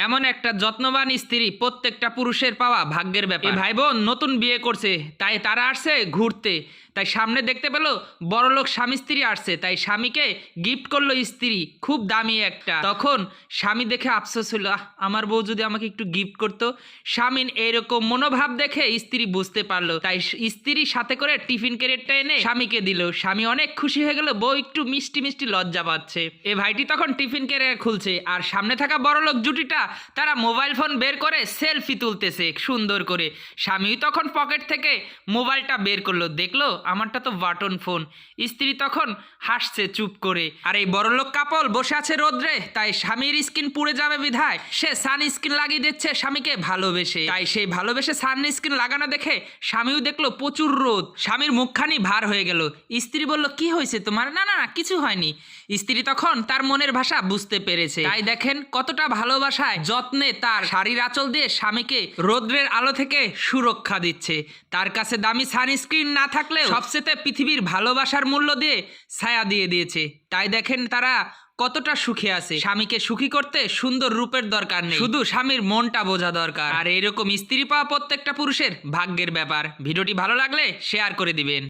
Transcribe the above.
এমন একটা যত্নবান স্ত্রী প্রত্যেকটা পুরুষের পাওয়া ভাগ্যের ব্যাপার। ভাই বোন নতুন বিয়ে করছে, তাই তারা আসছে ঘুরতে। তাই সামনে দেখতে পেলো বড়লোক স্বামী স্ত্রী আসছে, তাই স্বামীকে গিফট করলো স্ত্রী খুব দামি একটা। তখন স্বামী দেখে আফসোস হলো, আমার বউ যদি আমাকে একটু গিফট করতো। স্বামীর এরকম মনোভাব দেখে স্ত্রী বুঝতে পারলো, তাই স্ত্রী সাথে করে টিফিন ক্যারেটটা এনে স্বামীকে দিল। স্বামী অনেক খুশি হয়ে গেল, বউ একটু মিষ্টি মিষ্টি লজ্জা পাচ্ছে। এ ভাইটি তখন টিফিন ক্যারেট খুলছে, আর সামনে থাকা বড়লোক জুটিটা তারা মোবাইল ফোন বের করে সেলফি তুলতেছে সুন্দর করে। স্বামী তখন পকেট থেকে মোবাইলটা বের করলো, দেখলো আমারটা তো বাটন ফোন। স্ত্রী তখন হাসছে চুপ করে। আর এই বড়লোক কাপল বসে আছে রোদ্রে, তাই স্বামীর স্কিন পুড়ে যাবে বিধায় সে সান স্ক্রিন লাগিয়ে দিচ্ছে স্বামীকে ভালোবেসে। তাই সেই ভালোবেসে সান স্ক্রিন লাগানো দেখে স্বামীও দেখলো প্রচুর রোদ, স্বামীর মুখখানি ভার হয়ে গেল। স্ত্রী বলল, কি হয়েছে তোমার? না না না, কিছু হয়নি। স্ত্রী তখন তার মনের ভাষা বুঝতে পেরেছে। তাই দেখেন কতটা ভালোবাসায় যত্নে তার শাড়ির আঁচল দিয়ে স্বামীকে রোদ্রের আলো থেকে সুরক্ষা দিচ্ছে। তার কাছে দামি সানস্ক্রিন না থাকলেও সবচেয়ে পৃথিবীর ভালোবাসার মূল্য দিয়ে ছায়া দিয়ে দিয়েছে। তাই দেখেন তারা কতটা সুখে আছে। স্বামীকে সুখী করতে সুন্দর রূপের দরকার নেই, শুধু স্বামীর মনটা বোঝা দরকার। আর এরকম স্ত্রী পাওয়া প্রত্যেকটা পুরুষের ভাগ্যের ব্যাপার। ভিডিওটি ভালো লাগলে শেয়ার করে দিবেন।